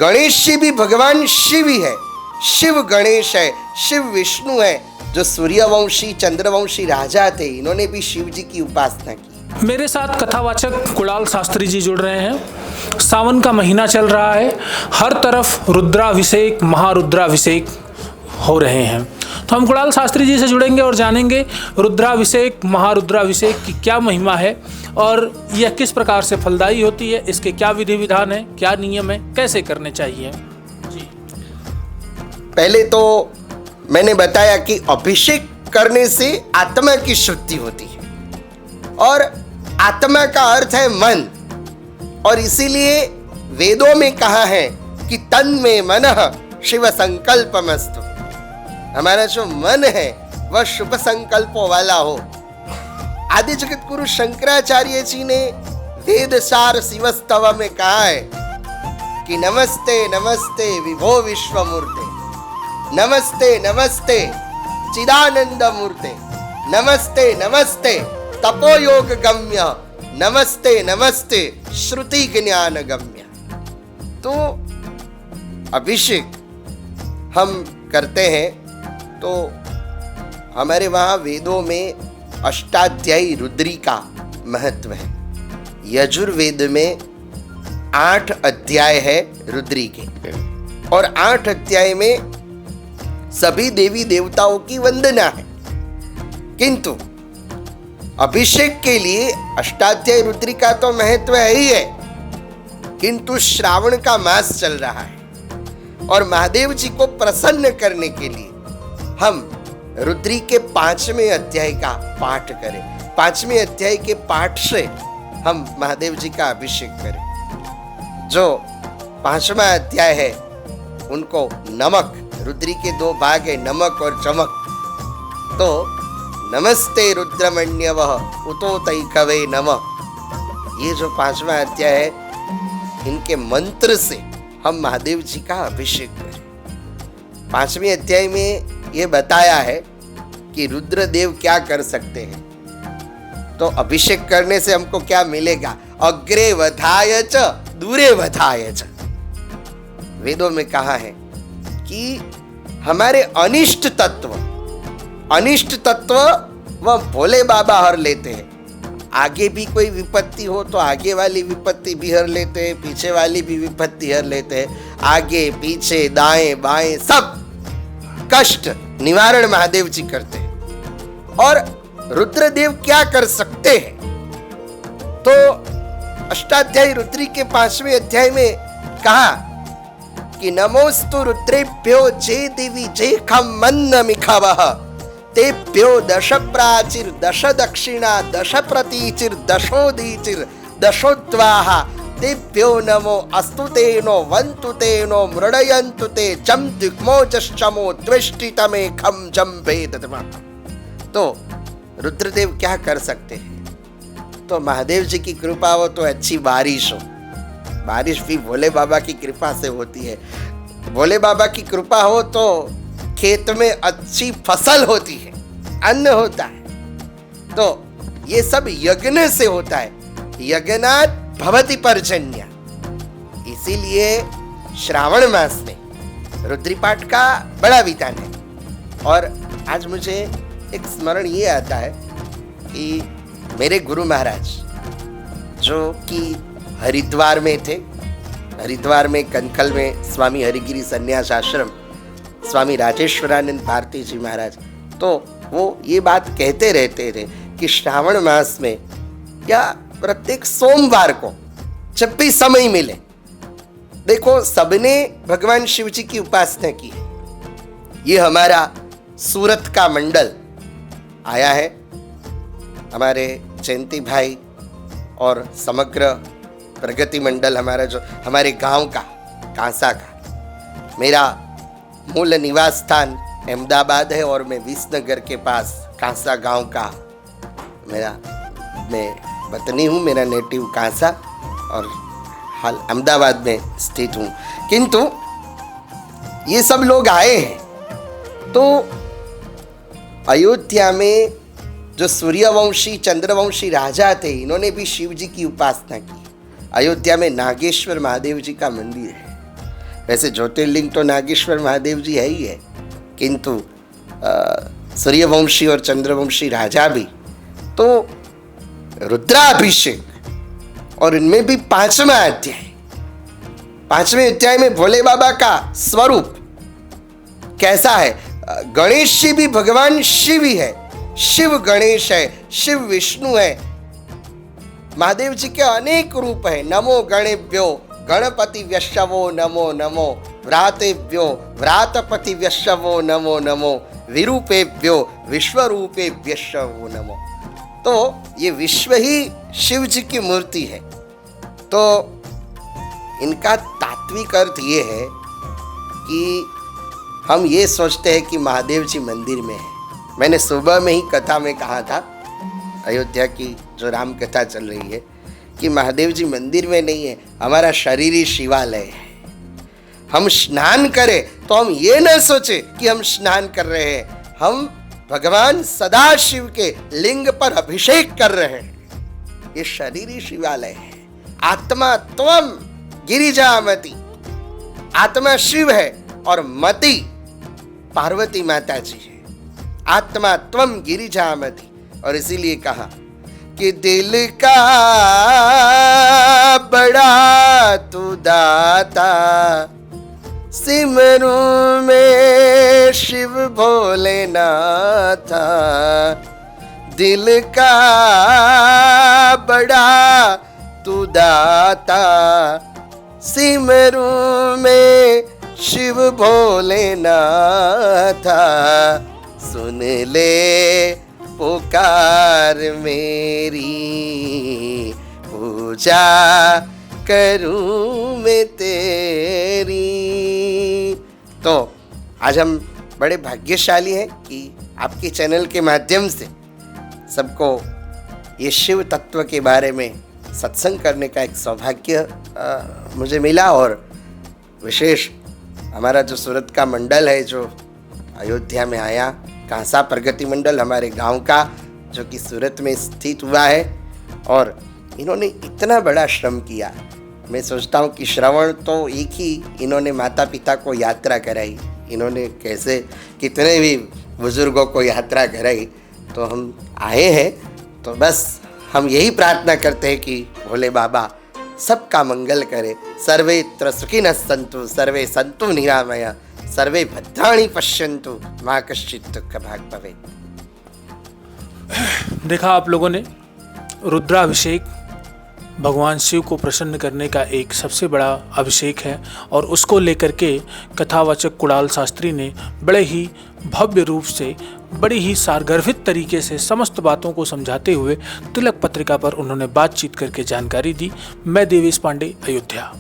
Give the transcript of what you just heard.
गणेश जी भी भगवान शिव ही है, शिव गणेश है, शिव विष्णु है। जो सूर्यवंशी चंद्रवंशी राजा थे, इन्होंने भी शिव जी की उपासना की। मेरे साथ कथावाचक कुणाल शास्त्री जी जुड़ रहे हैं। सावन का महीना चल रहा है, हर तरफ रुद्राभिषेक महारुद्राभिषेक हो रहे हैं। तो हम कुणाल शास्त्री जी से जुड़ेंगे और जानेंगे रुद्राभिषेक महारुद्राभिषेक की क्या महिमा है और यह किस प्रकार से फलदायी होती है, इसके क्या विधि विधान है, क्या नियम है, कैसे करने चाहिए। जी, पहले तो मैंने बताया कि अभिषेक करने से आत्मा की शुद्धि होती है और आत्मा का अर्थ है मन, और इसीलिए वेदों में कहा है कि तन में मनः शिव संकल्पमस्तु। हमारा जो मन है वह शुभ संकल्पों वाला हो। आदि जगत गुरु शंकराचार्य जी ने वेद सार शिवस्तव में कहा है कि नमस्ते नमस्ते विभो विश्वमूर्ते, नमस्ते नमस्ते चिदानंद मूर्ते, नमस्ते नमस्ते तपोयोग गम्य, नमस्ते नमस्ते श्रुति ज्ञान गम्य। तो अभिषेक हम करते हैं तो हमारे वहाँ वेदों में अष्टाध्यायी रुद्री का महत्व है। यजुर्वेद में 8 अध्याय है रुद्री के, और 8 अध्याय में सभी देवी देवताओं की वंदना है। किंतु अभिषेक के लिए अष्टाध्यायी रुद्री का तो महत्व है ही है, किंतु श्रावण का मास चल रहा है और महादेव जी को प्रसन्न करने के लिए हम रुद्री के 5वें अध्याय का पाठ करें। 5वें अध्याय के पाठ से हम महादेव जी का अभिषेक करें। जो 5वां अध्याय है उनको नमक, रुद्री के 2 भाग है, नमक और चमक। तो नमस्ते रुद्रमण्यवः उतोतैकवे नमः, ये जो 5वां अध्याय है, इनके मंत्र से हम महादेव जी का अभिषेक करें। 5वें अध्याय में ये बताया है कि रुद्रदेव क्या कर सकते हैं। तो अभिषेक करने से हमको क्या मिलेगा? अग्रे वधाय च दूरे वधाय च। वेदों में कहा है कि हमारे अनिष्ट तत्व वह भोले बाबा हर लेते हैं। आगे भी कोई विपत्ति हो तो आगे वाली विपत्ति भी हर लेते हैं, पीछे वाली भी विपत्ति हर लेते हैं। आगे पीछे दाएं बाएं सब कष्ट निवारण महादेव जी करते हैं। और रुद्रदेव क्या कर सकते हैं? तो अष्टाध्यायी रुद्री के 5वें अध्याय में कहा कि नमोस्तु रुद्रेभ्यो जे देवी जे खम मन्न मिखावः तेभ्यो 10 प्राचीर 10 दक्षिणा 10 प्रतीचिर 10 दशोद्वाहा तेभ्यो नमो अस्तु तेनो वन्तु तेनो मृडयन्तु ते जम दिग्मोजश्चमो त्विष्टितमे खम जम्भे दधमा। तो रुद्रदेव क्या कर सकते हैं? तो महादेव जी की कृपा हो तो अच्छी बारिश हो। बारिश भी भोले बाबा की कृपा से होती है। भोले बाबा की कृपा हो तो खेत में अच्छी फसल होती है, अन्न होता है। तो ये सब यज्ञ से होता है। यज्ञनात् भवति पर्जन्य। इसीलिए श्रावण मास में रुद्री पाठ का बड़ा विधान है। और आज मुझे एक स्मरण ये आता है कि मेरे गुरु महाराज जो कि हरिद्वार में थे, हरिद्वार में कनखल में स्वामी हरिगिरी संन्यास आश्रम स्वामी राजेश्वरानंद भारती जी महाराज, तो वो ये बात कहते रहते थे कि श्रावण मास में या प्रत्येक सोमवार को जब भी समय मिले, देखो सबने भगवान शिव जी की उपासना की है। ये हमारा सूरत का मंडल आया है, हमारे जयंती भाई और समग्र प्रगति मंडल हमारा जो हमारे गांव का कांसा का, मेरा मूल निवास स्थान अहमदाबाद है और मैं विसनगर के पास कांसा गांव का मैं वतनी हूँ। मेरा नेटिव कांसा और हाल अहमदाबाद में स्थित हूँ। किंतु ये सब लोग आए हैं तो अयोध्या में जो सूर्यवंशी चंद्रवंशी राजा थे, इन्होंने भी शिव जी की उपासना की। अयोध्या में नागेश्वर महादेव जी का मंदिर है। वैसे ज्योतिर्लिंग तो नागेश्वर महादेव जी है ही है, किंतु सूर्यवंशी और चंद्रवंशी राजा भी तो रुद्राभिषेक, और इनमें भी 5वां अध्याय, 5वें अध्याय में भोले बाबा का स्वरूप कैसा है। गणेश जी भी भगवान शिव ही है, शिव गणेश है, शिव विष्णु है। महादेव जी के अनेक रूप है। नमो गणेभ्यो गणपति व्यशवो नमो नमो, व्रातेभ्यो व्रातपति व्यशवो नमो नमो, विरूपेभ्यो विश्वरूपे व्यशवो नमो। तो ये विश्व ही शिव जी की मूर्ति है। तो इनका तात्विक अर्थ ये है कि हम ये सोचते हैं कि महादेव जी मंदिर में है। मैंने सुबह में ही कथा में कहा था, अयोध्या की जो राम कथा चल रही है, कि महादेव जी मंदिर में नहीं है, हमारा शरीर ही शिवालय है। हम स्नान करें तो हम ये न सोचे कि हम स्नान कर रहे हैं, हम भगवान सदाशिव के लिंग पर अभिषेक कर रहे हैं। ये शरीर ही शिवालय है। आत्मा त्वम गिरिजामति, आत्मा शिव है और मति पार्वती माता जी है। आत्मा त्वम गिरिजामति, और इसीलिए कहा कि दिल का बड़ा तू दाता, सिमरू में शिव भोलेनाथा। दिल का बड़ा तू दाता, सिमरू में शिव भोलेनाथा। सुन ले पुकार मेरी, पूजा करूं मैं तेरी। तो आज हम बड़े भाग्यशाली हैं कि आपके चैनल के माध्यम से सबको ये शिव तत्व के बारे में सत्संग करने का एक सौभाग्य मुझे मिला। और विशेष हमारा जो सूरत का मंडल है जो अयोध्या में आया, कांसा प्रगति मंडल हमारे गांव का, जो कि सूरत में स्थित हुआ है, और इन्होंने इतना बड़ा श्रम किया। मैं सोचता हूँ कि श्रवण तो एक ही, इन्होंने माता पिता को यात्रा कराई, इन्होंने कैसे कितने भी बुजुर्गों को यात्रा कराई। तो हम आए हैं, तो बस हम यही प्रार्थना करते हैं कि भोले बाबा सबका मंगल करे। सर्वेत्र सुखिनः सन्तु, सर्वे सन्तु निरामया, सर्वे भद्राणि पश्यन्तु, मा कश्चित् दुःखभाग् भवेत्। देखा आप लोगों ने, रुद्राभिषेक भगवान शिव को प्रसन्न करने का एक सबसे बड़ा अभिषेक है, और उसको लेकर के कथावाचक कुणाल शास्त्री ने बड़े ही भव्य रूप से, बड़ी ही सारगर्भित तरीके से समस्त बातों को समझाते हुए तिलक पत्रिका पर उन्होंने बातचीत करके जानकारी दी। मैं देवेश पांडे, अयोध्या।